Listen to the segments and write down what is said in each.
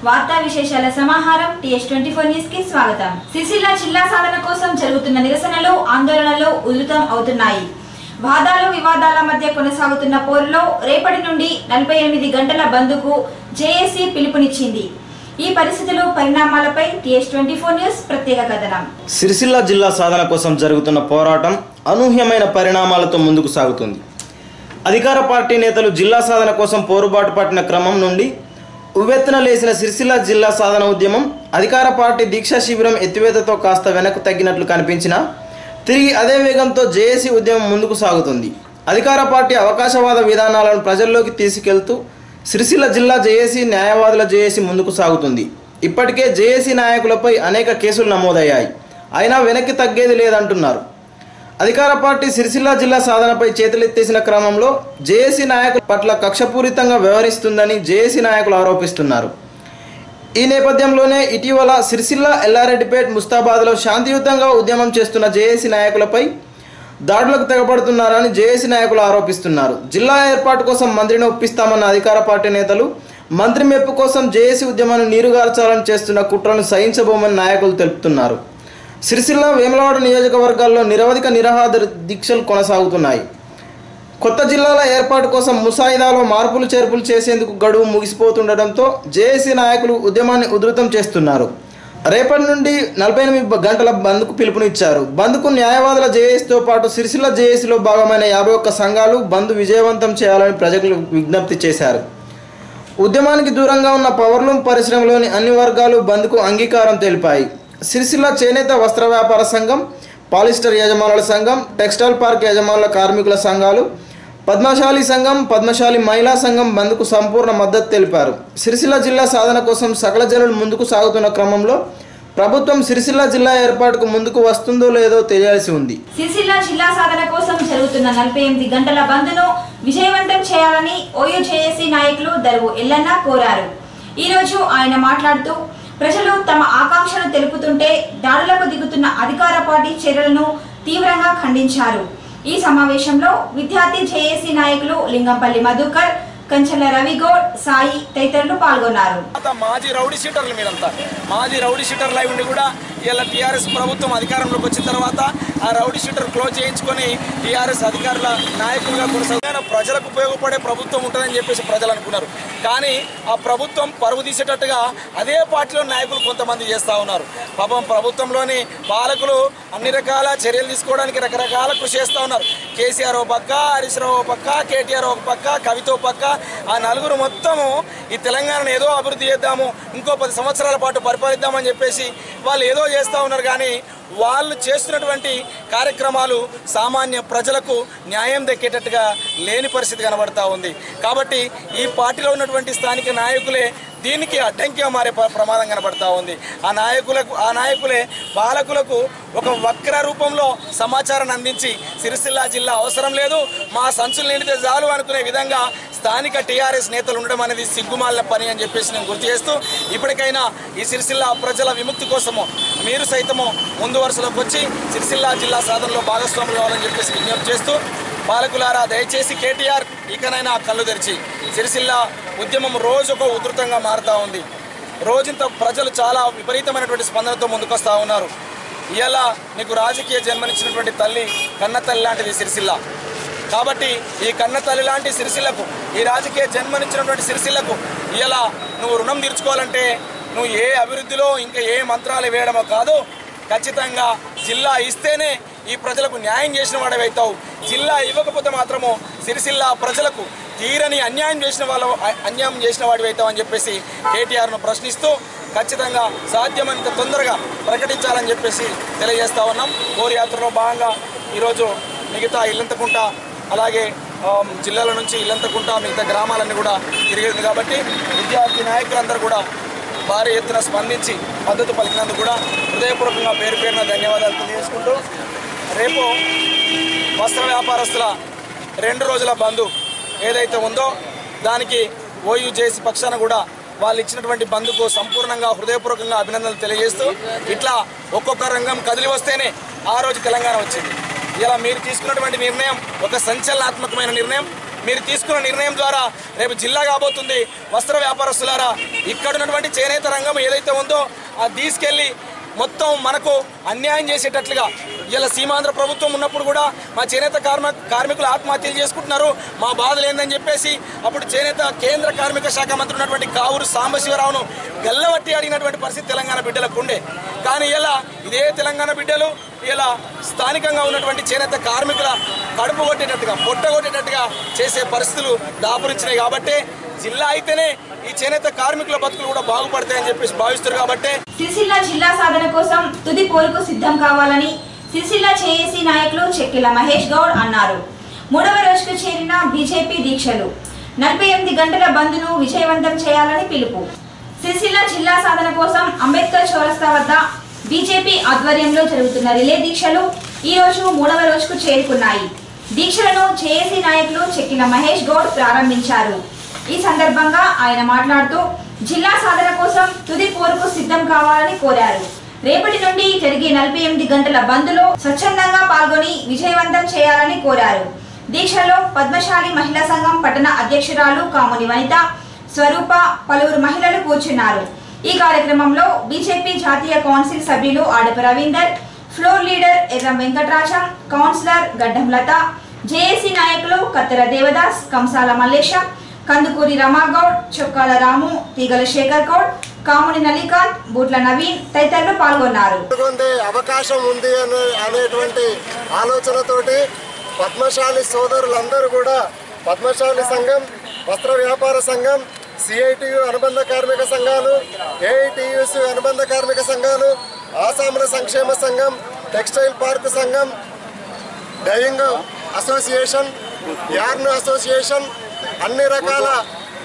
వార్తా విశేషాల సమాహారం TS24 న్యూస్ కి స్వాగతం। సిరిసిల్ల జిల్లా సాధన కోసం జరుగుతున్న నిరసనలు ఆందోళనలు ఉధృతం అవుతున్నాయి। వాదాలు వివాదాల మధ్య కొనసాగుతున్న పోరులో రేపటి నుండి 48 గంటల బంద్కు జేఏసీ పిలుపునిచ్చింది। ఈ పరిస్థితుల పరిణామాలపై TS24 న్యూస్ ప్రత్యేక కథనం। సిరిసిల్ల జిల్లా సాధన కోసం జరుగుతున్న పోరాటం అనూహ్యమైన పరిణామాలతో ముందుకు సాగుతుంది। అధికార పార్టీ నేతలు జిల్లా సాధన కోసం పోరుబాటు పట్టిన క్రమం నుండి ఉవ్వెత్తున లేసిన సిరిసిల్ల జిల్లా సాధన ఉద్యమం అధికార పార్టీ దీక్షా శిబిరం ఎత్తివేతతో కాస్త వెనక్కు తగ్గినట్లు కనిపించినా తిరిగి అదే వేగంతో జేఏసీ ఉద్యమం ముందుకు సాగుతుంది। అధికార పార్టీ అవకాశవాద విధానాలను ప్రజల్లోకి తీసుకెళ్తూ సిరిసిల్ల జిల్లా జేఏసీ న్యాయవాదుల జేఏసీ ముందుకు సాగుతుంది। ఇప్పటికే జేఏసీ నాయకులపై అనేక కేసులు నమోదయ్యాయి, అయినా వెనక్కి తగ్గేది లేదంటున్నారు। అధికార పార్టీ సిరిసిల్ల జిల్లా సాధనపై చేతులెత్తేసిన క్రమంలో జేఏసీ నాయకుల పట్ల కక్షపూరితంగా వ్యవహరిస్తుందని జేఏసీ నాయకులు ఆరోపిస్తున్నారు। ఈ నేపథ్యంలోనే ఇటీవల సిరిసిల్ల ఎల్లారెడ్డిపేట్ ముస్తాబాద్లో శాంతియుతంగా ఉద్యమం చేస్తున్న జేఏసీ నాయకులపై దాడులకు తెగపడుతున్నారని జేఏసీ నాయకులు ఆరోపిస్తున్నారు। జిల్లా ఏర్పాటు కోసం మంత్రిని ఒప్పిస్తామన్న అధికార పార్టీ నేతలు మంత్రి మెప్పు కోసం జేఏసీ ఉద్యమాన్ని నీరుగార్చాలని చేస్తున్న కుట్రను సహించబోమని నాయకులు తెలుపుతున్నారు। సిరిసిల్ల వేములవాడ నియోజకవర్గాల్లో నిరవధిక నిరాహార దీక్షలు కొనసాగుతున్నాయి। కొత్త జిల్లాల ఏర్పాటు కోసం ముసాయిదాలో మార్పులు చేర్పులు చేసేందుకు గడువు ముగిసిపోతుండటంతో జేఏసీ నాయకులు ఉద్యమాన్ని ఉధృతం చేస్తున్నారు। రేపటి నుండి 48 గంటల బంద్కు పిలుపునిచ్చారు। బంద్కు న్యాయవాదుల జేఏసీతో పాటు సిరిసిల్ల జేఏసీలో భాగమైన 51 సంఘాలు బంద్ విజయవంతం చేయాలని ప్రజలకు విజ్ఞప్తి చేశారు। ఉద్యమానికి దూరంగా ఉన్న పవర్లూమ్ పరిశ్రమలోని అన్ని వర్గాలు బంద్కు అంగీకారం తెలిపాయి। సిరిసిల్ల చేనేత వస్త్ర వ్యాపార సంఘం, పాలిస్టర్ యజమానుల సంఘం, టెక్స్టైల్ పార్క్ యజమానుల కార్మికుల సంఘాలు, పద్మశాలి సంఘం, పద్మశాలి మహిళా సంఘం బంద్కు సంపూర్ణ మద్దతు తెలిపారు। సిరిసిల్ల జిల్లా సాధన కోసం సకల జనులు ముందుకు సాగుతున్న క్రమంలో ప్రభుత్వం సిరిసిల్ల జిల్లా ఏర్పాటుకు ముందుకు వస్తుందో లేదో తెలియాల్సి ఉంది। సిరిసిల్ల జిల్లా సాధన కోసం జరుగుతున్న 48 గంటల బంద్ను విజయవంతం చేయాలని OUJSC నాయకులు దరువు ఎల్లన్న కోరారు। ఈ రోజు ఆయన మాట్లాడుతూ ప్రజలు తమ ఆకాంక్షలు తెలుపుతుంటే దాడులకు దిగుతున్న అధికార పార్టీ చర్యలను తీవ్రంగా ఖండించారు। ఈ సమావేశంలో విద్యార్థి జేఏసీ నాయకులు లింగంపల్లి మధుకర్, కంచల రవిగౌడ్, సాయి తదితరులు పాల్గొన్నారు। మాజీ రౌడీ షీటర్లు మీరంతా మాజీ రౌడీ షీటర్లు అయి ఉండి కూడా ఇలా టీఆర్ఎస్ ప్రభుత్వం అధికారంలోకి వచ్చిన తర్వాత ఆ రౌడీ షీటర్ క్లోజ్ చేయించుకొని టీఆర్ఎస్ అధికారుల నాయకులుగా కొనసాగిన ప్రజలకు ఉపయోగపడే ప్రభుత్వం ఉంటుందని చెప్పేసి ప్రజలు అనుకున్నారు। కానీ ఆ ప్రభుత్వం పరువు తీసేటట్టుగా అదే పార్టీలో నాయకులు కొంతమంది చేస్తూ ఉన్నారు। పాపం ప్రభుత్వంలోని పాలకులు అన్ని రకాల చర్యలు తీసుకోవడానికి రకరకాల కృషి చేస్తూ ఉన్నారు। కేసీఆర్ ఓ పక్క, హరీష్ రావు ఓ పక్క, కేటీఆర్ ఒక పక్క, కవిత ఓ పక్క, ఆ నలుగురు మొత్తము ఈ తెలంగాణను ఏదో అభివృద్ధి చేద్దాము, ఇంకో 10 సంవత్సరాల పాటు పరిపాలిద్దామని చెప్పేసి వాళ్ళు ఏదో చేస్తూ ఉన్నారు। కానీ వాళ్ళు చేస్తున్నటువంటి కార్యక్రమాలు సామాన్య ప్రజలకు న్యాయం దక్కేటట్టుగా లేని పరిస్థితి కనబడతా ఉంది। కాబట్టి ఈ పార్టీలో ఉన్నటువంటి స్థానిక నాయకులే దీనికి అడ్డంకిగా మారే ప్రమాదం కనబడతా ఉంది। ఆ నాయకులే పాలకులకు ఒక వక్ర రూపంలో సమాచారాన్ని అందించి సిరిసిల్ల జిల్లా అవసరం లేదు, మా సంచులు నిండితే చాలు అనుకునే విధంగా స్థానిక టీఆర్ఎస్ నేతలు ఉండడం అనేది సిగ్గుమాలిన పని అని చెప్పేసి నేను గుర్తు చేస్తూ ఇప్పటికైనా ఈ సిరిసిల్ల ప్రజల విముక్తి కోసము మీరు సైతము ముందు వరుసలోకి వచ్చి సిరిసిల్ల జిల్లా సాధనలో భాగస్వాములు కావాలని చెప్పేసి విజ్ఞప్తి చేస్తూ పాలకులారా దయచేసి కేటీఆర్ ఇకనైనా కళ్ళు తెరిచి సిరిసిల్ల ఉద్యమం రోజుకు ఉధృతంగా మారుతూ ఉంది। రోజంతా ప్రజలు చాలా విపరీతమైనటువంటి స్పందనతో ముందుకొస్తూ ఉన్నారు। ఇలా నీకు రాజకీయ జన్మనిచ్చినటువంటి తల్లి కన్న తల్లి లాంటిది సిరిసిల్ల। కాబట్టి ఈ కన్న తల్లి లాంటి సిరిసిల్లకు, ఈ రాజకీయ జన్మనిచ్చినటువంటి సిరిసిల్లకు ఇలా నువ్వు రుణం తీర్చుకోవాలంటే నువ్వు ఏ అభివృద్ధిలో ఇంకా ఏ మంత్రాలు వేయడమో కాదు, ఖచ్చితంగా జిల్లా ఇస్తేనే ఈ ప్రజలకు న్యాయం చేసిన వాడివి అవుతావు। జిల్లా ఇవ్వకపోతే మాత్రము సిరిసిల్ల ప్రజలకు తీరని అన్యాయం చేసిన వాడివి అవుతావు అని చెప్పేసి కేటీఆర్ను ప్రశ్నిస్తూ ఖచ్చితంగా సాధ్యమైనంత తొందరగా ప్రకటించాలని చెప్పేసి తెలియజేస్తా ఉన్నాం। కోరి యాత్రలో భాగంగా ఈరోజు మిగతా ఇల్లంతకుంట, అలాగే జిల్లాల నుంచి ఇల్లంతకుంట మిగతా గ్రామాలన్నీ కూడా తిరిగేది కాబట్టి విద్యార్థి నాయకులందరూ కూడా భారీ ఎత్తున స్పందించి మద్దతు పలికినందుకు కూడా హృదయపూర్వకంగా పేరు పేరున ధన్యవాదాలు తెలియజేసుకుంటూ రేపు వస్త్ర వ్యాపారస్తుల 2 రోజుల బంద్ ఏదైతే ఉందో దానికి OUJSC పక్షాన కూడా వాళ్ళు ఇచ్చినటువంటి బంద్కు సంపూర్ణంగా హృదయపూర్వకంగా అభినందనలు తెలియజేస్తూ ఇట్లా ఒక్కొక్క రంగం కదిలి వస్తేనే ఆ రోజు తెలంగాణ వచ్చింది। ఇలా మీరు తీసుకున్నటువంటి నిర్ణయం ఒక సంచలనాత్మకమైన నిర్ణయం। మీరు తీసుకున్న నిర్ణయం ద్వారా రేపు జిల్లా కాబోతుంది. వస్త్ర వ్యాపారస్తులారా, ఇక్కడ ఉన్నటువంటి చేనేత రంగం ఏదైతే ఉందో అది తీసుకెళ్ళి మొత్తం మనకు అన్యాయం చేసేటట్లుగా ఇలా సీమాంధ్ర ప్రభుత్వం ఉన్నప్పుడు కూడా మా చేనేత కార్మికులు ఆత్మహత్యలు చేసుకుంటున్నారు, మా బాధలు ఏందని చెప్పేసి అప్పుడు చేనేత కేంద్ర కార్మిక శాఖ మంత్రి ఉన్నటువంటి కావూరు సాంబశివరావును గల్లవట్టి అడిగినటువంటి పరిస్థితి తెలంగాణ బిడ్డలకు ఉండే. కానీ ఇలా ఇదే తెలంగాణ బిడ్డలు ఇలా స్థానికంగా ఉన్నటువంటి చేనేత కార్మికుల కడుపు కొట్టేటట్టుగా పొట్టగొట్టేటట్టుగా చేసే పరిస్థితులు దాపురించినాయి. కాబట్టి జిల్లా అయితేనే ఈ చేనేత కార్మికుల బతుకులు కూడా బాగుపడతాయని చెప్పేసి భావిస్తారు. కాబట్టి సిరిసిల్ల జిల్లా సాధన కోసం తుది పోరుకు సిద్ధం కావాలని సిరిసిల్ల జేఏసీ నాయకులు చెక్కిల మహేష్ గౌడ్ అన్నారు. 3వ రోజుకు చేరిన బీజేపీ దీక్షలు 48 గంటల బంద్ను విజయవంతం చేయాలని పిలుపు. సిరిసిల్ల జిల్లా సాధన కోసం అంబేద్కర్ చౌరస్తా వద్ద బీజేపీ ఆధ్వర్యంలో జరుగుతున్న రిలే దీక్షలు ఈ రోజు 3వ రోజుకు చేరుకున్నాయి. దీక్షలను జేఏసీ నాయకులు చెక్కిల మహేష్ గౌడ్ ప్రారంభించారు. ఈ సందర్భంగా ఆయన మాట్లాడుతూ జిల్లా సాధన కోసం తుది పోరుకు సిద్ధం కావాలని కోరారు. రేపటి నుండి జరిగే 48 గంటల బంద్లో స్వచ్ఛందంగా పాల్గొని విజయవంతం చేయాలని కోరారు. దీక్షలో పద్మశాలి మహిళా సంఘం పట్టణ అధ్యక్షురాలు కాముని వనిత, స్వరూప, పలువురు మహిళలు కూర్చున్నారు. ఈ కార్యక్రమంలో బీజేపీ జాతీయ కౌన్సిల్ సభ్యులు Adapa Ravinder, floor leader Erram Venkatarajam, councillor Gaddam Latha, JAC నాయకులు కత్తెర దేవదాస్, కంసాల మల్లేశ, కందుకూరి రమాగౌడ్, చొక్కాల రాము, తీగల శేఖర్ గౌడ్, కాముని నలికాంత్, బూట్ల నవీన్ తదితరులు పాల్గొన్నారు. అవకాశం ఉంది అనేటువంటి ఆలోచనతోటి పద్మశాలి సోదరులందరూ కూడా పద్మశాలి సంఘం, వస్త్ర వ్యాపార సంఘం, సిఐటియు అనుబంధ కార్మిక సంఘాలు, ఏఐటియుసి అనుబంధ కార్మిక సంఘాలు, ఆసాముల సంక్షేమ సంఘం, టెక్స్టైల్ పార్క్ సంఘం, డయింగ్ అసోసియేషన్, యార్న్ అసోసియేషన్, అన్ని రకాల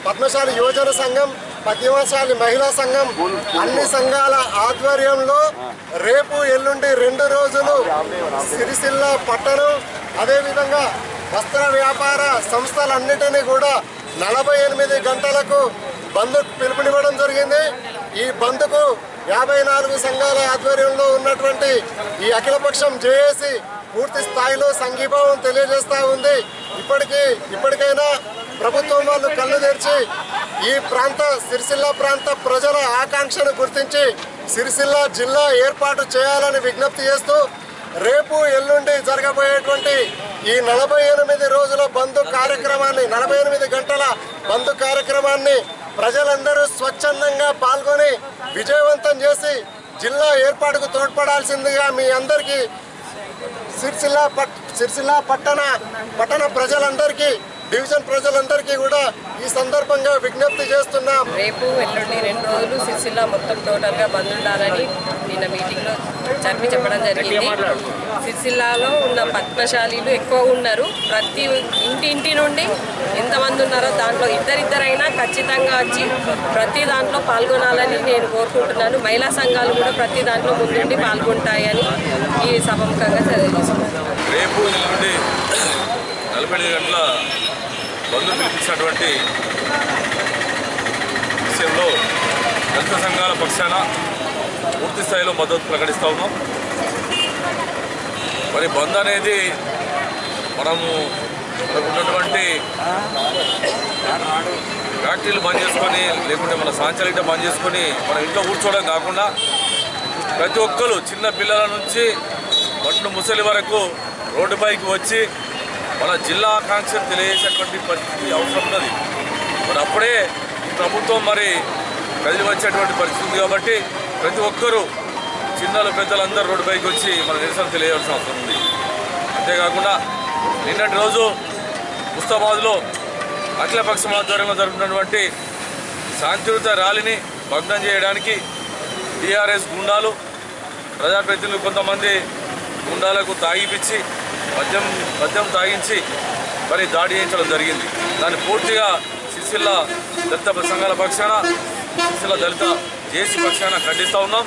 పద్మశాలి యువజన సంఘం, పద్మశాలి మహిళా సంఘం, అన్ని సంఘాల ఆధ్వర్యంలో రేపు ఎల్లుండి 2 రోజులు సిరిసిల్ల పట్టణం, అదేవిధంగా వస్త్ర వ్యాపార సంస్థలన్నిటినీ కూడా 48 గంటలకు బంద్ పిలుపునివ్వడం జరిగింది. ఈ బంద్కు 54 సంఘాల ఆధ్వర్యంలో ఉన్నటువంటి ఈ అఖిలపక్షం జేఏసీ పూర్తి స్థాయిలో సంఘీభావం తెలియజేస్తూ ఉంది. ఇప్పటికైనా ప్రభుత్వం వాళ్ళు కళ్ళు తెరిచి ఈ ప్రాంత సిరిసిల్ల ప్రాంత ప్రజల ఆకాంక్షను గుర్తించి సిరిసిల్ల జిల్లా ఏర్పాటు చేయాలని విజ్ఞప్తి చేస్తూ రేపు ఎల్లుండి జరగబోయేటువంటి ఈ 48 రోజుల బంద్ కార్యక్రమాన్ని 48 గంటల బంద్ కార్యక్రమాన్ని ప్రజలందరూ స్వచ్ఛందంగా పాల్గొని విజయవంతం చేసి జిల్లా ఏర్పాటుకు తోడ్పడాల్సిందిగా మీ అందరికీ సిరిసిల్ల పట్టణ ప్రజలందరికీ, డివిజన్ ప్రజలందరికీ కూడా ఈ సందర్భంగా విజ్ఞప్తి చేస్తున్నాం. రేపు ఎల్లుండి 2 రోజులు సిరిసిల్ల మొత్తం టోటల్గా బంద్ ఉండాలని నిన్న మీటింగ్లో చెప్పడం జరిగింది. సిరిసిల్లాలో ఉన్న పద్మశాలీలు ఎక్కువ ఉన్నారు. ప్రతి ఇంటి నుండి ఎంతమంది ఉన్నారో దాంట్లో ఇద్దరైనా ఖచ్చితంగా వచ్చి ప్రతి దాంట్లో పాల్గొనాలని నేను కోరుకుంటున్నాను. మహిళా సంఘాలు కూడా ప్రతి దాంట్లో ముందుండి పాల్గొంటాయని ఈ సభముఖంగా తెలియజేస్తున్నాను. రేపు ఎల్లుండి 48 గంటల బంద్ పిలిపించినటువంటి విషయంలో దళిత సంఘాల పక్షాన పూర్తి స్థాయిలో మద్దతు ప్రకటిస్తూ ఉన్నాం. మరి బంద్ అనేది మనకు ఉన్నటువంటి ఫ్యాక్టరీలు బంద్ చేసుకొని, లేకుంటే మన సాంచలిట బంద్ చేసుకొని మనం ఇంట్లో కూర్చోవడం కాకుండా ప్రతి ఒక్కరు చిన్న పిల్లల నుంచి పండు ముసలి వరకు రోడ్డుపైకి వచ్చి మన జిల్లా ఆకాంక్షను తెలియజేసేటువంటి పరిస్థితి అవసరం ఉన్నది. మరి అప్పుడే ప్రభుత్వం మరి కదిలి వచ్చేటువంటి పరిస్థితి ఉంది. కాబట్టి ప్రతి ఒక్కరూ చిన్నలు పెద్దలందరూ రోడ్డుపైకి వచ్చి మన నిరసన తెలియవలసిన అవసరం ఉంది. అంతేకాకుండా నిన్నటి రోజు ముస్తాబాద్లో అఖిలపక్షం ఆధ్వర్యంలో జరుగుతున్నటువంటి శాంతియుత ర్యాలీని భగ్నం చేయడానికి టీఆర్ఎస్ గుండాలు, ప్రజాప్రతినిధులు కొంతమంది గుండాలకు తాగిపిచ్చి మద్యం తాగించి మరి దాడి చేయించడం జరిగింది. దాన్ని పూర్తిగా సిరిసిల్ల దళిత సంఘాల పక్షాన, సిరిసిల్ల దళిత జేఏసీ పక్షాన ఖండిస్తూ ఉన్నాం.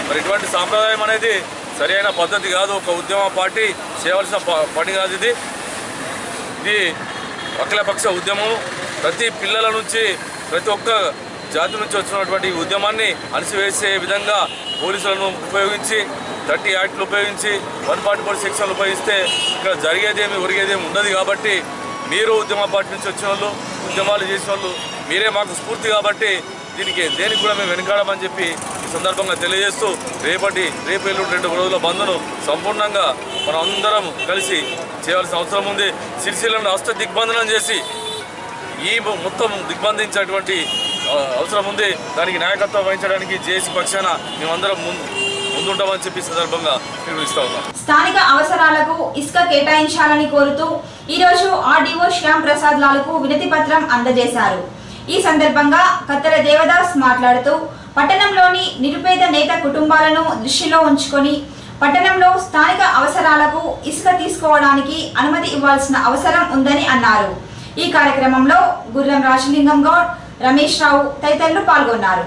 మరి ఇటువంటి సాంప్రదాయం అనేది సరైన పద్ధతి కాదు. ఒక ఉద్యమ పార్టీ చేయవలసిన పని కాదు. ఇది అఖిలపక్ష ఉద్యమం. ప్రతి పిల్లల నుంచి ప్రతి ఒక్క జాతి నుంచి వచ్చినటువంటి ఉద్యమాన్ని అణిసివేసే విధంగా పోలీసులను ఉపయోగించి 30 యాక్ట్లు ఉపయోగించి 144 సెక్షన్లు ఉపయోగిస్తే ఇక్కడ జరిగేదేమి ఒరిగేదేమి ఉండదు. కాబట్టి మీరు ఉద్యమ పార్టీ నుంచి వచ్చిన వాళ్ళు, ఉద్యమాలు చేసిన వాళ్ళు మీరే మాకు స్ఫూర్తి కాబట్టి దేనికి కూడా మేము వెనుకాడమని చెప్పి ఈ సందర్భంగా తెలియజేస్తూ రేపు ఎల్లుండి 2 రోజుల బంద్ను సంపూర్ణంగా మనం అందరం కలిసి చేయాల్సిన అవసరం ఉంది. సిరిసిల్లను అష్ట దిగ్బంధనం చేసి ఈ మొత్తం దిగ్బంధించేటువంటి అవసరం ఉంది. దానికి నాయకత్వం వహించడానికి జేఏసీ పక్షాన మేమందరం ముందుంటామని చెప్పి సందర్భంగా నిర్వహిస్తా ఉన్నాం. స్థానిక అవసరాలకు ఇసుక కేటాయించాలని కోరుతూ ఈరోజు ఆర్డీఓ శ్యామ్ ప్రసాద్ లాలకు వినతి పత్రం అందజేశారు. ఈ సందర్భంగా కత్తెర దేవదాస్ మాట్లాడుతూ పట్టణంలోని నిరుపేద నేత కుటుంబాలను దృష్టిలో ఉంచుకొని పట్టణంలో స్థానిక అవసరాలకు ఇసుక తీసుకోవడానికి అనుమతి ఇవ్వాల్సిన అవసరం ఉందని అన్నారు. ఈ కార్యక్రమంలో గుర్రం రాజలింగం గౌడ్, రమేష్ రావు తదితరులు పాల్గొన్నారు.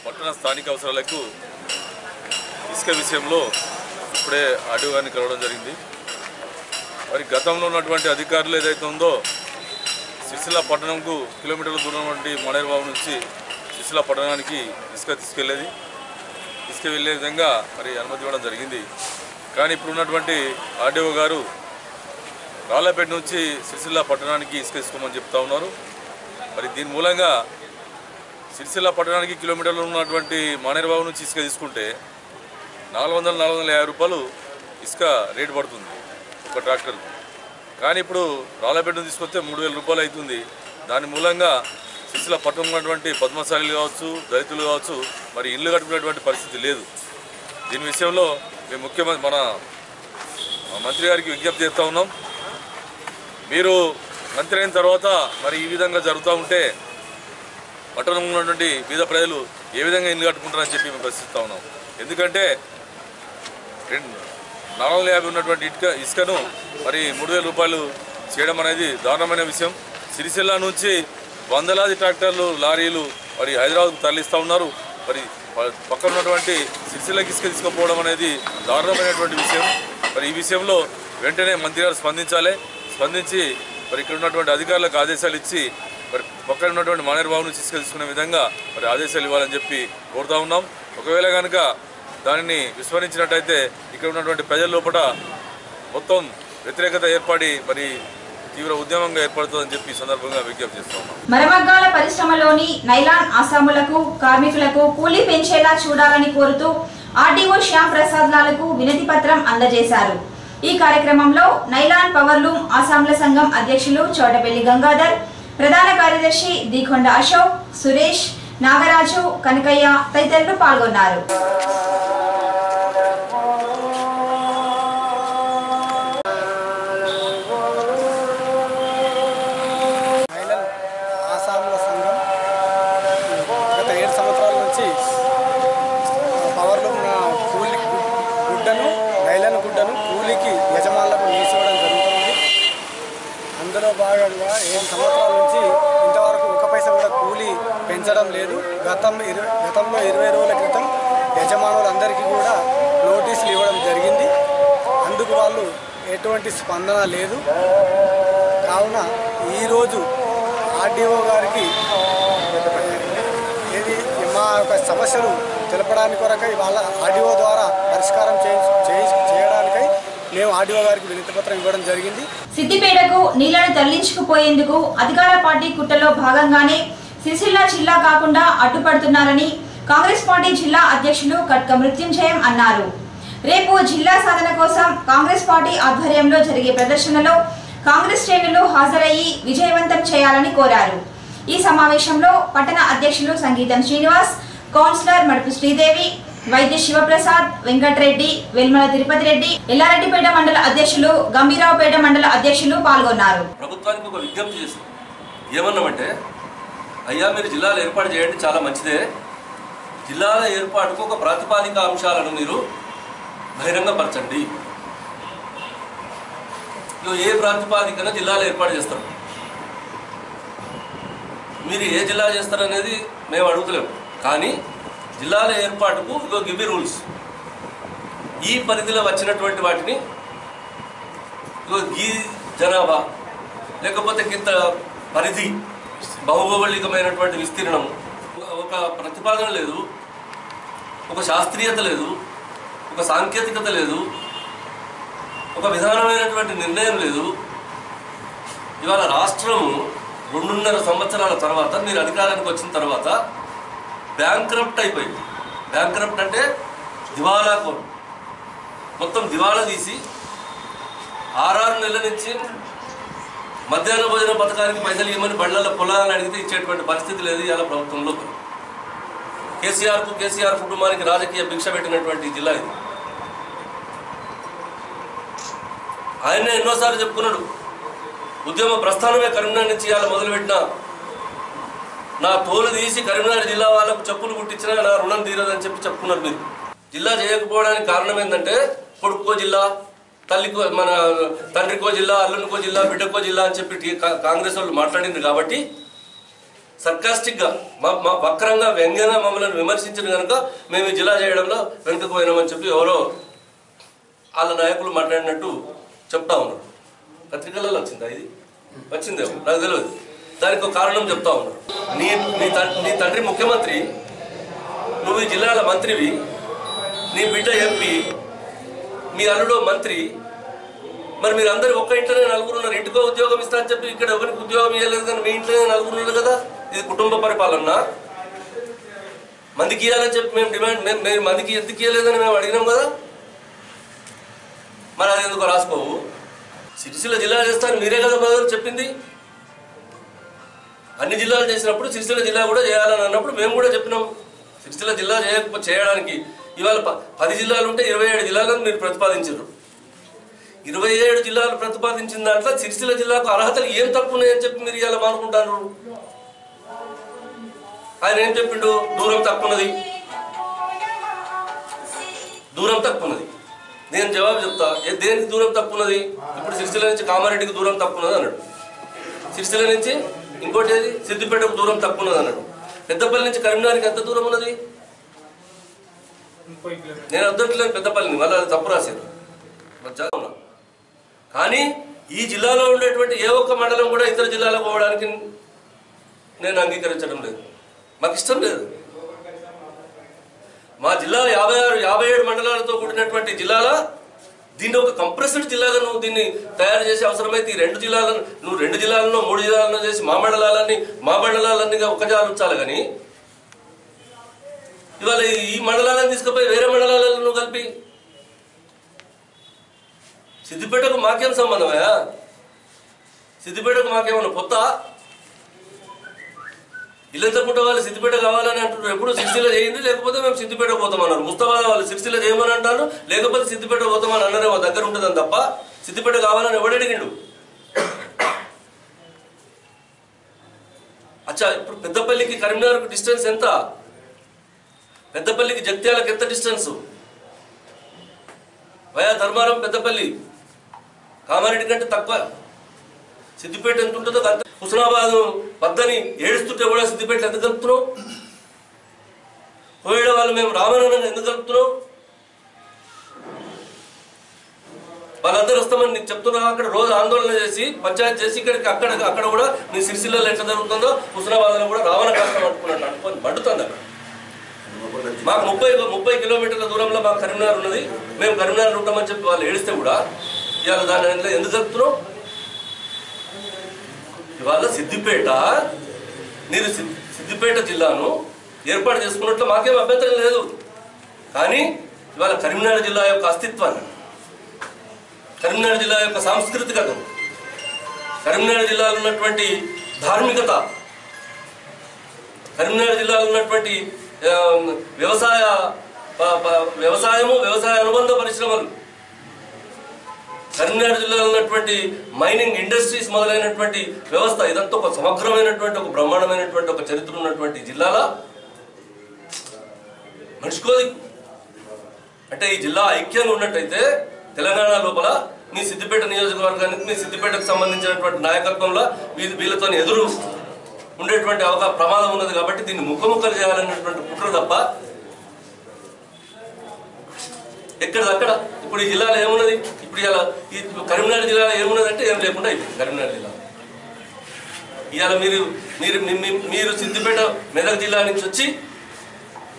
పట్టణ స్థానిక అవసరాలకు ఇసుక విషయంలో ఇప్పుడే ఆర్డీఓ గారిని కలవడం జరిగింది. మరి గతంలో ఉన్నటువంటి అధికారులు ఏదైతే ఉందో సిరిసిల్ల పట్టణంకు కిలోమీటర్ల దూరం నుండి మనేరుబాబు నుంచి సిరిసిల్ల పట్టణానికి ఇసుక తీసుకెళ్లేది. ఇసుక వెళ్ళే విధంగా మరి అనుమతి ఇవ్వడం జరిగింది. కానీ ఇప్పుడు ఉన్నటువంటి ఆర్డీఓ గారు రాళ్ళపేట నుంచి సిరిసిల్ల పట్టణానికి ఇసుక తీసుకోమని చెప్తా ఉన్నారు. మరి దీని మూలంగా సిరిసిల్ల పట్టణానికి కిలోమీటర్లు ఉన్నటువంటి మనేరుబాబు నుంచి ఇసుక తీసుకుంటే 400-450 రూపాయలు ఇసుక రేటు పడుతుంది ఒక ట్రాక్టర్కు. కానీ ఇప్పుడు రాళ్ళపేట తీసుకొస్తే 3000 రూపాయలు అవుతుంది. దాని మూలంగా సిరిసిల్ల పట్టణం ఉన్నటువంటి పద్మశాలీలు కావచ్చు, దళితులు కావచ్చు మరి ఇల్లు కట్టుకునేటువంటి పరిస్థితి లేదు. దీని విషయంలో మేము ముఖ్యమంత్రి మన మంత్రి గారికి విజ్ఞప్తి చేస్తూ ఉన్నాం. మీరు మంత్రి అయిన తర్వాత మరి ఈ విధంగా జరుగుతూ ఉంటే పట్టణంలో ఉన్నటువంటి పేద ప్రజలు ఏ విధంగా ఇల్లు కట్టుకుంటారని చెప్పి మేము ప్రశ్నిస్తూ ఉన్నాం. ఎందుకంటే 450 ఉన్నటువంటి ఇసుకను మరి 3000 రూపాయలు చేయడం అనేది దారుణమైన విషయం. సిరిసిల్ల నుంచి వందలాది ట్రాక్టర్లు, లారీలు మరి హైదరాబాద్కు తరలిస్తూ ఉన్నారు. మరి పక్కన ఉన్నటువంటి సిరిసిల్లకి ఇసుక తీసుకుపోవడం అనేది దారుణమైనటువంటి విషయం. మరి ఈ విషయంలో వెంటనే మంత్రి గారు స్పందించి మరి ఇక్కడ ఉన్నటువంటి అధికారులకు ఆదేశాలు ఇచ్చి మరి పక్కన ఉన్నటువంటి మనేరుబాబు నుంచి ఇసుక తీసుకునే విధంగా మరి ఆదేశాలు ఇవ్వాలని చెప్పి కోరుతా ఉన్నాం. ఒకవేళ కనుక దానిని విస్మరించినట్టయితే ఇక్కడ ఉన్నటువంటి ప్రజల లోపల మొత్తం వ్యతిరేకత ఏర్పడి మరి తీవ్ర ఉద్యమంగా ఏర్పడుతుందని చెప్పి సందర్భంగా విజ్ఞప్తి చేస్తున్నాం. మరమగ్గాల పరిశ్రమలోని నైలాన్ ఆసాములకు కార్మికులకు కూలీ పెంచేలా చూడాలని కోరుతూ ఆర్డీఓ శ్యామ్ ప్రసాద్ లాలకు వినతి పత్రం అందజేశారు. ఈ కార్యక్రమంలో నైలాన్ పవర్లూమ్ ఆసాముల సంఘం అధ్యక్షులు చోటపల్లి గంగాధర్, ప్రధాన కార్యదర్శి దీకొండ అశోక్, సురేష్, నాగరాజు, కనకయ్య తదితరులు పాల్గొన్నారు. ఆసాముల సంఘం గత 7 సంవత్సరాల నుంచి పవర్లూమ్ నైలాన్ గుడ్డను కూలికి యజమానులకు నేసివ్వడం జరుగుతుంది. అందులో భాగంగా 7 సంవత్సరాల నుంచి ఇంతవరకు 1 పైసా కూడా కూలీ పెంచడం లేదు. గతంలో 20 రోజుల క్రితం యజమానులందరికీ కూడా నోటీసులు ఇవ్వడం జరిగింది. అందుకు వాళ్ళు ఎటువంటి స్పందన లేదు. కావున ఈరోజు ఆర్డీఓ గారికి మా యొక్క సమస్యలు తెలపడానికి కొరకై వాళ్ళ ఆర్డీఓ ద్వారా పరిష్కారం చేయడానికై మేము ఆర్డీఓ గారికి వినతి పత్రం ఇవ్వడం జరిగింది. సిద్దిపేటకు నీళ్లను తరలించుకుపోయేందుకు అధికార పార్టీ కుట్రలో భాగంగానే సిరిసిల్ల జిల్లా కాకుండా అడ్డుపడుతున్నారని కాంగ్రెస్ పార్టీ జిల్లా అధ్యక్షులు కట్క మృత్యుంజయం అన్నారు. రేపు జిల్లా సాధన కోసం కాంగ్రెస్ పార్టీ ఆధ్వర్యంలో జరిగే ప్రదర్శనలో కాంగ్రెస్ శ్రేణులు హాజరయ్యి విజయవంతం చేయాలని కోరారు. ఈ సమావేశంలో పట్టణ అధ్యక్షులు సంగీతం శ్రీనివాస్, కౌన్సిలర్ మడుపు శ్రీదేవి, వైద్య శివప్రసాద్, వెంకటరెడ్డి, వెల్మల తిరుపతి రెడ్డి, ఎల్లారెడ్డిపేట మండల అధ్యక్షులు, గంభీరావుపేట మండల అధ్యక్షులు పాల్గొన్నారు. ప్రభుత్వానికి ఒక విజ్ఞప్తి చేస్తాం. ఏమన్నామంటే, అయ్యా మీరు జిల్లాలు ఏర్పాటు చేయండి, చాలా మంచిదే. జిల్లాల ఏర్పాటుకు ఒక ప్రాతిపాదిక అంశాలను మీరు బహిరంగపరచండి. ఏ ప్రాతిపాదికన జిల్లాలు ఏర్పాటు చేస్తారు, మీరు ఏ జిల్లా చేస్తారనేది మేము అడుగుతలేము. కానీ జిల్లాల ఏర్పాటుకు గివ్ రూల్స్, ఈ పరిధిలో వచ్చినటువంటి వాటిని ఈ జనాభా లేకపోతే ఇంత పరిధి, భౌగోళికమైనటువంటి విస్తీర్ణం, ఒక ప్రతిపాదన లేదు, ఒక శాస్త్రీయత లేదు, ఒక సాంకేతికత లేదు, ఒక విధానమైనటువంటి నిర్ణయం లేదు. ఇవాళ రాష్ట్రము 2.5 సంవత్సరాల తర్వాత మీరు అధికారానికి వచ్చిన తర్వాత బ్యాంక్రప్ట్ అయిపోయింది. బ్యాంక్రప్ట్ అంటే దివాలా కోరు, మొత్తం దివాలా తీసి 6 నెలల నుంచి మధ్యాహ్న భోజన పథకానికి పైసలు ఇవ్వమని బళ్ళల్లో పొలాలను అడిగితే ఇచ్చేటువంటి పరిస్థితి లేదు ఇవాళ ప్రభుత్వంలో. కేసీఆర్ కుటుంబానికి రాజకీయ భిక్ష పెట్టినటువంటి జిల్లా ఇది. ఆయనే ఎన్నోసార్లు చెప్పుకున్నాడు, ఉద్యమ ప్రస్థానమే కరీంనగర్ నుంచి ఇవాళ మొదలుపెట్టిన, నా తోలు తీసి కరీంనగర్ జిల్లా వాళ్ళకు చెప్పులు కుట్టించినా నా రుణం తీరదని చెప్పుకున్నారు. మీరు జిల్లా చేయకపోవడానికి కారణం ఏంటంటే కొడుకో జిల్లా, మన తండ్రికో జిల్లా, అల్లునికో జిల్లా, బిడ్డకో జిల్లా అని చెప్పి కాంగ్రెస్ వాళ్ళు మాట్లాడింది. కాబట్టి సర్కాస్టిక్గా మా వక్రంగా వ్యంగ్యంగా మమ్మల్ని విమర్శించిన కనుక మేము ఈ జిల్లా చేయడంలో వెనుకకు పోయినామని చెప్పి ఎవరో వాళ్ళ నాయకులు మాట్లాడినట్టు చెప్తా ఉన్నారు. పత్రికలలో వచ్చిందా? ఇది వచ్చిందేమో నాకు తెలియదు. దానికి ఒక కారణం చెప్తా ఉన్నారు. నీ తండ్రి ముఖ్యమంత్రి, నువ్వు ఈ జిల్లాల మంత్రివి, నీ బిడ్డ ఎంపీ, మీ అల్లుడు మంత్రి, మరి మీరు అందరు ఒక్క ఇంట్లోనే 4 ఉన్నారు. ఇంటికో ఉద్యోగం ఇస్తా అని చెప్పి ఇక్కడ ఎవరికి ఉద్యోగం ఇవ్వలేదు, కానీ మీ ఇంట్లోనే 4 ఉన్నారు కదా. ఇది కుటుంబ పరిపాలన. మందికి ఇవ్వాలని చెప్పి మేము డిమాండ్, మేము మందికి ఎందుకు ఇవ్వలేదని మేము అడిగినాం కదా. మరి అది ఎందుకు రాసుకోవు? సిరిసిల్ల జిల్లా చేస్తాను మీరే కదా మొదలు చెప్పింది. అన్ని జిల్లాలు చేసినప్పుడు సిరిసిల్ల జిల్లా కూడా చేయాలని అన్నప్పుడు మేము కూడా చెప్పినాం. సిరిసిల్ల జిల్లా చేయడానికి ఇవాళ 10 జిల్లాలు ఉంటే 27 జిల్లాలను మీరు ప్రతిపాదించారు. 27 జిల్లాలు ప్రతిపాదించిన దాంట్లో సిరిసిల్ల జిల్లాకు అర్హతలు ఏం తక్కువ ఉన్నాయని చెప్పి మీరు ఇవాళ మానుకుంటారు. ఆయన ఏం చెప్పిండు? దూరం తక్కువన్నది. నేను జవాబు చెప్తా, దేనికి దూరం తక్కువన్నది? ఇప్పుడు సిరిసిల్ల నుంచి కామారెడ్డికి దూరం తక్కువన్నది అన్నాడు. సిరిసిల్ల నుంచి ఇంకోటి ఏది సిద్దిపేటకు దూరం తక్కువన్నది అన్నాడు. పెద్దపల్లి నుంచి కరీంనగర్కి ఎంత దూరం ఉన్నది? నేను వద్దట్లేను పెద్దపల్లిని, మళ్ళీ అది తప్పు రాశారు. కానీ ఈ జిల్లాలో ఉండేటువంటి ఏ ఒక్క మండలం కూడా ఇతర జిల్లాలకు పోవడానికి నేను అంగీకరించడం లేదు, మాకు ఇష్టం లేదు. మా జిల్లా 57 మండలాలతో కూడినటువంటి జిల్లాల దీన్ని ఒక కంప్రెస్డ్ జిల్లాగా నువ్వు దీన్ని తయారు చేసి అవసరమైతే ఈ 2 జిల్లాలను నువ్వు 2 జిల్లాలను 3 జిల్లాలను చేసి మా మండలాలన్నీగా ఒకజాలు ఉంచాలి. కానీ ఇవాళ ఈ మండలాలను తీసుకుపోయి వేరే మండలాలను నువ్వు కలిపి సిద్దిపేటకు మాకేం సంబంధమయా? సిద్దిపేటకు మాకేమన్నా కొత్త? ఇల్లంతకుంట వాళ్ళు సిద్దిపేట కావాలని అంటున్నారు. ఎప్పుడు సిరిసిల్ల చేయింది, లేకపోతే మేము సిద్దిపేట పోతామన్నారు. ముస్తాబాద్ వాళ్ళు సిరిసిల్ల చేయమని అంటారు, లేకపోతే సిద్దిపేట పోతామని అన్నారే. మా దగ్గర ఉంటుందని తప్ప సిద్దిపేట కావాలని ఎవడడిగిండు? అచ్చా, ఇప్పుడు పెద్దపల్లికి కరీంనగర్కు డిస్టెన్స్ ఎంత? పెద్దపల్లికి జగిత్యాలకు ఎంత డిస్టెన్స్? వయా ధర్మారం పెద్దపల్లి కామారెడ్డి కంటే తక్కువ. సిద్దిపేట ఎంత ఉంటుందో అంత. హుస్నాబాద్ వద్దని ఏడుస్తుంటే కూడా సిద్దిపేట ఎందుకు కలుపుతున్నావు? కోయడ వాళ్ళు మేము రామనగరం ఎందుకు కలుపుతున్నావు? వాళ్ళందరూ వస్తామని నీకు చెప్తున్నా. అక్కడ రోజు ఆందోళన చేసి పంచాయతీ చేసి అక్కడ కూడా నీ సిరిసిల్లలో ఎట్లా జరుగుతుందో హుస్నాబాద్లో కూడా రావణ కష్టం అనుకున్నట్టు అనుకొని మండుతుంది. అక్కడ మాకు 30 కిలోమీటర్ల దూరంలో మాకు కరీంనగర్ ఉన్నది. మేము కరీంనగర్ ఉంటామని చెప్పి వాళ్ళు ఏడిస్తే కూడా ఇవాళ దాని ఎందుకు జరుపుతున్నావు? ఇవాళ సిద్దిపేట, మీరు సిద్దిపేట జిల్లాను ఏర్పాటు చేసుకున్నట్లు మాకేం అభ్యంతరం లేదు. కానీ ఇవాళ కరీంనగర్ జిల్లా యొక్క అస్తిత్వాన్ని, కరీంనగర్ జిల్లా యొక్క సాంస్కృతికత, కరీంనగర్ జిల్లాలో ఉన్నటువంటి ధార్మికత, కరీంనగర్ జిల్లాలో ఉన్నటువంటి వ్యవసాయము, వ్యవసాయ అనుబంధ పరిశ్రమలు, కరీంనగర్ జిల్లాలో ఉన్నటువంటి మైనింగ్ ఇండస్ట్రీస్ మొదలైనటువంటి వ్యవస్థ, ఇదంతా ఒక సమగ్రమైనటువంటి ఒక బ్రహ్మాండమైనటువంటి ఒక చరిత్ర ఉన్నటువంటి జిల్లాల మనిషికోది. అంటే ఈ జిల్లా ఐక్యంగా ఉన్నట్టయితే తెలంగాణ లోపల మీ సిద్దిపేట నియోజకవర్గానికి, మీ సిద్దిపేటకు సంబంధించినటువంటి నాయకత్వంలో వీళ్ళతో ఎదురు ఉండేటువంటి ప్రమాదం ఉన్నది. కాబట్టి దీన్ని ముక్కలు చేయాలనేటువంటి కుట్ర తప్ప ఎక్కడదక్కడ. ఇప్పుడు ఈ జిల్లాలో ఏమున్నది? ఇప్పుడు ఇలా ఈ కరీంనగర్ జిల్లాలో ఏమున్నదంటే ఏం లేకుండా అయిపోయింది. కరీంనగర్ జిల్లా ఇవాళ మీరు సిద్దిపేట మెదక్ జిల్లా నుంచి వచ్చి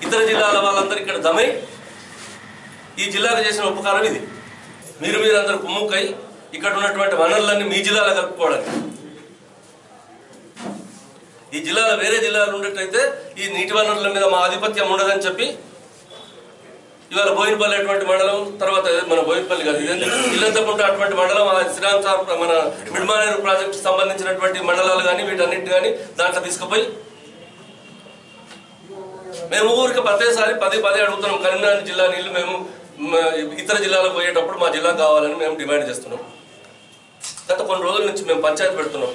ఇతర జిల్లాల వాళ్ళందరూ ఇక్కడ దమై ఈ జిల్లాకు చేసిన ఉపకారం ఇది. మీరందరూ కుమ్ముక్కై ఇక్కడ ఉన్నటువంటి వనరులన్నీ మీ జిల్లాలో కలుపుకోవడానికి. ఈ జిల్లాలో వేరే జిల్లాలు ఉన్నట్టయితే ఈ నీటి వనరుల మీద మా ఆధిపత్యం ఉండదని చెప్పి ఇవాళ బోయినపల్లి అటువంటి మండలం, తర్వాత మన బోయినపల్లి కాదు ఇల్లంతకుంట అటువంటి మండలం, శ్రీరామ్ సార్ మన మిడ్మానేరు ప్రాజెక్టు సంబంధించినటువంటి మండలాలు కానీ వీటన్నిటి కానీ దాంట్లో తీసుకుపోయి మేము ఊరికి ప్రతిసారి పదే అడుగుతున్నాం. కరీంనగర్ జిల్లా నీళ్లు మేము ఇతర జిల్లాలకు పోయేటప్పుడు మా జిల్లా కావాలని మేము డిమాండ్ చేస్తున్నాం. గత కొన్ని రోజుల నుంచి మేము పంచాయతీ పెడుతున్నాం.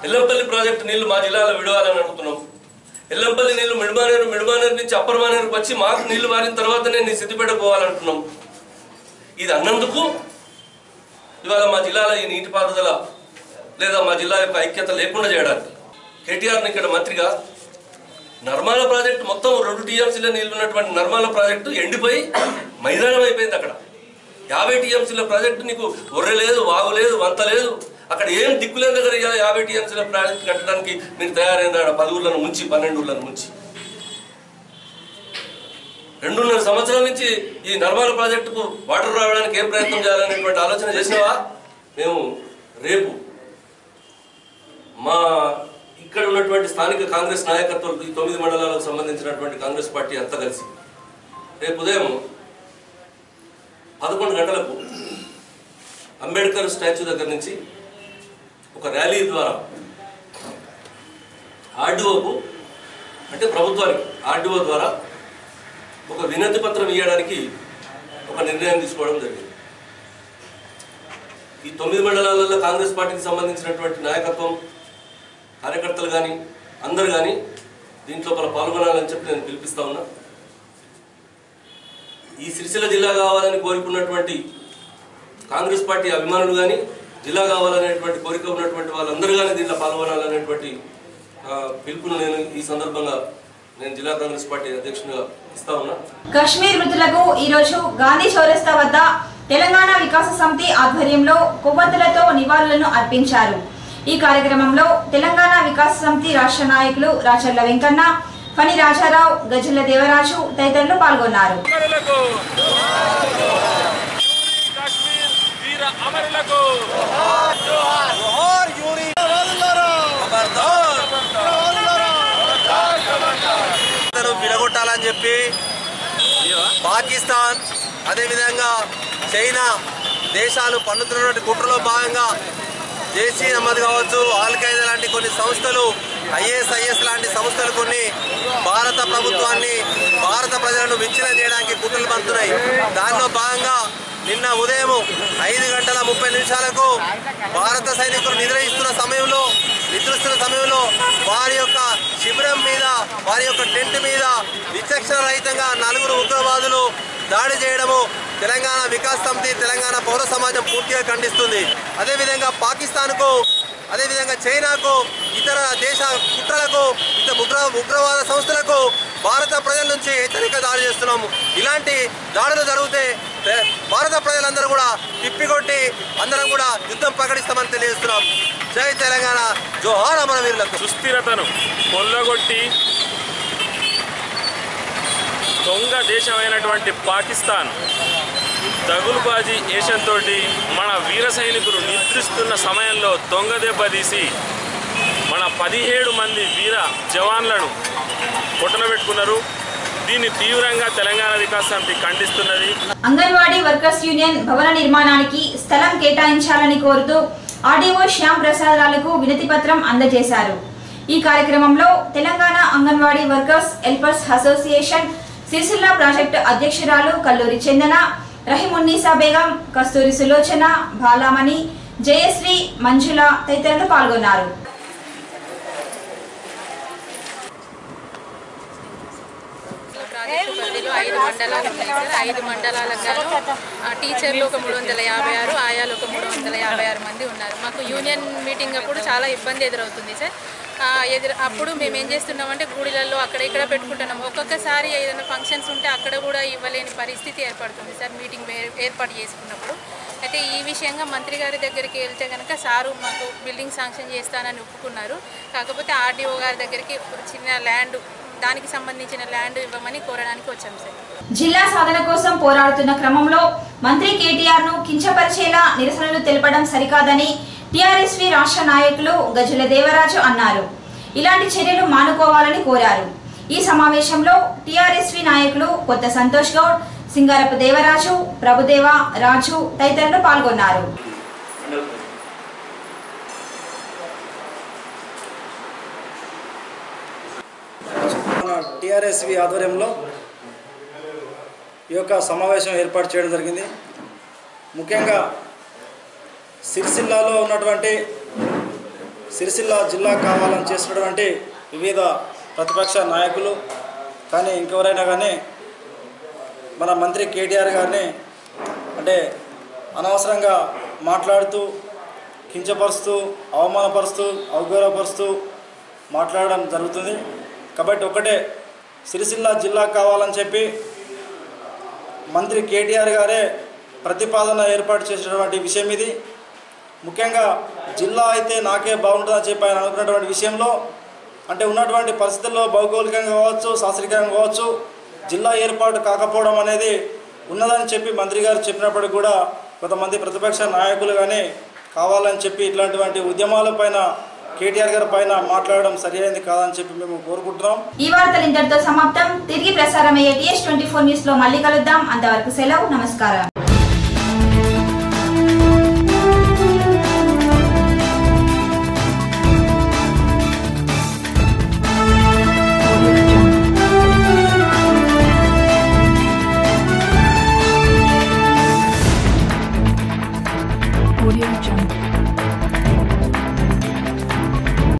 ఎల్లంపల్లి ప్రాజెక్టు నీళ్లు మా జిల్లాలో విడవాలని అడుగుతున్నాం. ఎల్లంపల్లి నీళ్లు మిడ్మానేరు నుంచి అప్పర్ మానేరుకు వచ్చి మాకు నీళ్లు మారిన తర్వాతనే నీ సిద్దిపేట పోవాలంటున్నాం. ఇది అన్నందుకు ఇవాళ మా జిల్లాలో ఈ నీటిపారుదల లేదా మా జిల్లా యొక్క ఐక్యత లేకుండా చేయడానికి కేటీఆర్ని ఇక్కడ మంత్రిగా నర్మాల ప్రాజెక్టు మొత్తం 2 TMCల నీళ్లు ఉన్నటువంటి నర్మాల ప్రాజెక్టు ఎండిపోయి మైదానం అయిపోయింది. అక్కడ 50 TMCల ప్రాజెక్టు నీకు ఒర్రె లేదు, వాగు లేదు, వంత లేదు, అక్కడ ఏం దిక్కులేని దగ్గర 50 TMCల ప్రాజెక్టు కట్టడానికి మీరు తయారైంది. అక్కడ 10 ఊళ్ళను ముంచి 12 ఊళ్ళను ముంచి 2.5 సంవత్సరాల నుంచి ఈ నర్మాల ప్రాజెక్టుకు వాటర్ రావడానికి ఏం ప్రయత్నం చేయాలనేటువంటి ఆలోచన చేసినావా? మేము రేపు మా ఇక్కడ ఉన్నటువంటి స్థానిక కాంగ్రెస్ నాయకత్వం ఈ 9 మండలాలకు సంబంధించినటువంటి కాంగ్రెస్ పార్టీ అంతా కలిసి రేపు ఉదయం 11 గంటలకు అంబేద్కర్ స్టాచ్యూ దగ్గర నుంచి ఒక ర్యాలీ ద్వారా ఆర్డీఓకు అంటే ప్రభుత్వానికి ఆర్డీఓ ద్వారా ఒక వినతి పత్రం ఇవ్వడానికి ఒక నిర్ణయం తీసుకోవడం జరిగింది. ఈ 9 మండలాలలో కాంగ్రెస్ పార్టీకి సంబంధించినటువంటి నాయకత్వం కార్యకర్తలు కానీ అందరు కానీ దీంట్లో పాల్గొనాలని చెప్పి నేను పిలిపిస్తా ఉన్నా. ఈ సిరిసిల్ల జిల్లా కావాలని కోరుకున్నటువంటి కాంగ్రెస్ పార్టీ అభిమానులు కానీ జిల్లా కావాలనేటువంటి కోరిక ఉన్నటువంటి వాళ్ళందరూ కానీ దీంట్లో పాల్గొనాలనేటువంటి పిలుపును నేను ఈ సందర్భంగా నేను జిల్లా కాంగ్రెస్ పార్టీ అధ్యక్షునిగా ఇస్తా ఉన్నా. కశ్మీర్ మృతులకు ఈరోజు గాంధీ చౌరస్తా వద్ద తెలంగాణ వికాస సమితి ఆధ్వర్యంలో కొవ్వొత్తులతో నివాళులను అర్పించారు. ఈ కార్యక్రమంలో తెలంగాణ వికాస సమితి రాష్ట్ర నాయకులు రాచర్ల వెంకన్న, ఫణి రాజారావు, గజల్ల దేవరాజు తదితరులు పాల్గొన్నారు. విడగొట్టాలని చెప్పి పాకిస్తాన్ అదేవిధంగా చైనా దేశాలు పన్నుతున్నటువంటి కుట్రలో భాగంగా జైష్ అహ్మద్ కావచ్చు, ఆల్ ఖైదా లాంటి కొన్ని సంస్థలు, ISIS లాంటి సంస్థలు కొన్ని భారత ప్రభుత్వాన్ని భారత ప్రజలను విచ్ఛిన్నం చేయడానికి కుట్రలు పండుతున్నాయి. దానిలో భాగంగా నిన్న ఉదయం 5:30 భారత సైనికులు నిద్రిస్తున్న సమయంలో వారి యొక్క శిబిరం మీద, వారి యొక్క టెంట్ మీద విచక్షణ రహితంగా 4 ఉగ్రవాదులు దాడి చేయడము తెలంగాణ వికాస్ సమితి, తెలంగాణ పౌర సమాజం పూర్తిగా ఖండిస్తుంది. అదేవిధంగా పాకిస్తాన్కు, అదేవిధంగా చైనాకు, ఇతర దేశ కుట్రలకు, ఉగ్రవాద సంస్థలకు భారత ప్రజల నుంచి హెచ్చరిక దాడి చేస్తున్నాము. ఇలాంటి దాడులు జరిగితే భారత ప్రజలందరూ కూడా తిప్పికొట్టి అందరం కూడా యుద్ధం ప్రకటిస్తామని తెలియజేస్తున్నాం. జై తెలంగాణ, జోహార్ అమరవీరులకు. సుస్థిరతను కొల్లగొట్టి దొంగ దేశమైనటువంటి పాకిస్తాన్ దగులుబాజీ ఏషంతో మన వీర సైనికులు నిద్రిస్తున్న సమయంలో దొంగ దెబ్బతీసి మన 17 మంది వీర జవాన్లను కొట్టనబెట్టుకున్నారు. దీన్ని తీవ్రంగా తెలంగాణ వికాస్ సమితి ఖండిస్తున్నది. అంగన్వాడీ వర్కర్స్ యూనియన్ భవన నిర్మాణానికి స్థలం కేటాయించాలని కోరుతూ ఆర్డీఓ శ్యామ్ ప్రసాద్ రావులకు వినతి పత్రం అందజేశారు. ఈ కార్యక్రమంలో Telangana anganwadi workers helpers association Sircilla project అధ్యక్షురాలు కల్లూరి చందన, రహిమున్నీసా బేగం, కస్తూరి సులోచన, బాలామణి, జయశ్రీ, మంజుల తదితరులు పాల్గొన్నారు. పరిధిలో 5 మండలాలు ఉన్నాయి సార్. 5 మండలాలకు టీచర్లు ఒక 356, ఆయాలు ఒక 356 మంది ఉన్నారు. మాకు యూనియన్ మీటింగ్ అప్పుడు చాలా ఇబ్బంది ఎదురవుతుంది సార్. అప్పుడు మేము ఏం చేస్తున్నామంటే గుడిలలో అక్కడ ఇక్కడ పెట్టుకుంటున్నాం. ఒక్కొక్కసారి ఏదైనా ఫంక్షన్స్ ఉంటే అక్కడ కూడా ఇవ్వలేని పరిస్థితి ఏర్పడుతుంది సార్ మీటింగ్ ఏర్పాటు చేసుకున్నప్పుడు. అయితే ఈ విషయంగా మంత్రి గారి దగ్గరికి వెళ్తే కనుక సారు మాకు బిల్డింగ్ శాంక్షన్ చేస్తానని ఒప్పుకున్నారు. కాకపోతే ఆర్డీఓ గారి దగ్గరికి చిన్న ల్యాండ్ దానికి సంబంధించిన ల్యాండ్ ఇవ్వమని కోరడానికి వచ్చాం సార్. జిల్లా సాధన కోసం పోరాడుతున్న క్రమంలో మంత్రి కేటీఆర్ ను కించపరిచేలా నిరసనలు తెలపడం సరికాదని టీఆర్ఎస్వి రాష్ట్ర నాయకులు గజల దేవరాజు అన్నారు. ఇలాంటి చర్యలు మానుకోవాలని కోరారు. ఈ సమావేశంలో టీఆర్ఎస్వి నాయకులు కొత్త సంతోష్ గౌడ్, సింగారపు దేవరాజు, ప్రభుదేవ, రాజు తదితరులు పాల్గొన్నారు. టీఆర్ఎస్వి ఆధ్వర్యంలో ఈ యొక్క సమావేశం ఏర్పాటు చేయడం జరిగింది. ముఖ్యంగా సిరిసిల్లాలో ఉన్నటువంటి సిరిసిల్ల జిల్లా కావాలని చేసినటువంటి వివిధ ప్రతిపక్ష నాయకులు కానీ ఇంకెవరైనా కానీ మన మంత్రి కేటీఆర్ గారిని అంటే అనవసరంగా మాట్లాడుతూ కించపరుస్తూ అవమానపరుస్తూ అవగౌరవపరుస్తూ మాట్లాడడం జరుగుతుంది. కాబట్టి ఒకటే సిరిసిల్ల జిల్లా కావాలని చెప్పి మంత్రి కేటీఆర్ గారే ప్రతిపాదన ఏర్పాటు చేసినటువంటి విషయం ఇది. ముఖ్యంగా జిల్లా అయితే నాకే బాగుంటుందని చెప్పి ఆయన అనుకున్నటువంటి విషయంలో అంటే ఉన్నటువంటి పరిస్థితుల్లో భౌగోళికంగా కావచ్చు శాస్త్రీయంగా కావచ్చు జిల్లా ఏర్పాటు కాకపోవడం అనేది ఉన్నదని చెప్పి మంత్రి గారు చెప్పినప్పటికీ కూడా కొంతమంది ప్రతిపక్ష నాయకులు కానీ కావాలని చెప్పి ఇట్లాంటి ఉద్యమాలపైన కేటీఆర్ గారి పైన మాట్లాడడం సరైనది కాదని చెప్పి మేము కోరుకుంటున్నాం. ఈ వార్తలు ఇంతటితో సమాప్తం. తిరిగి ప్రసారమయ్యే TS24 న్యూస్ లో మళ్ళీ కలుద్దాం. అంతవరకు సెలవు. నమస్కారం.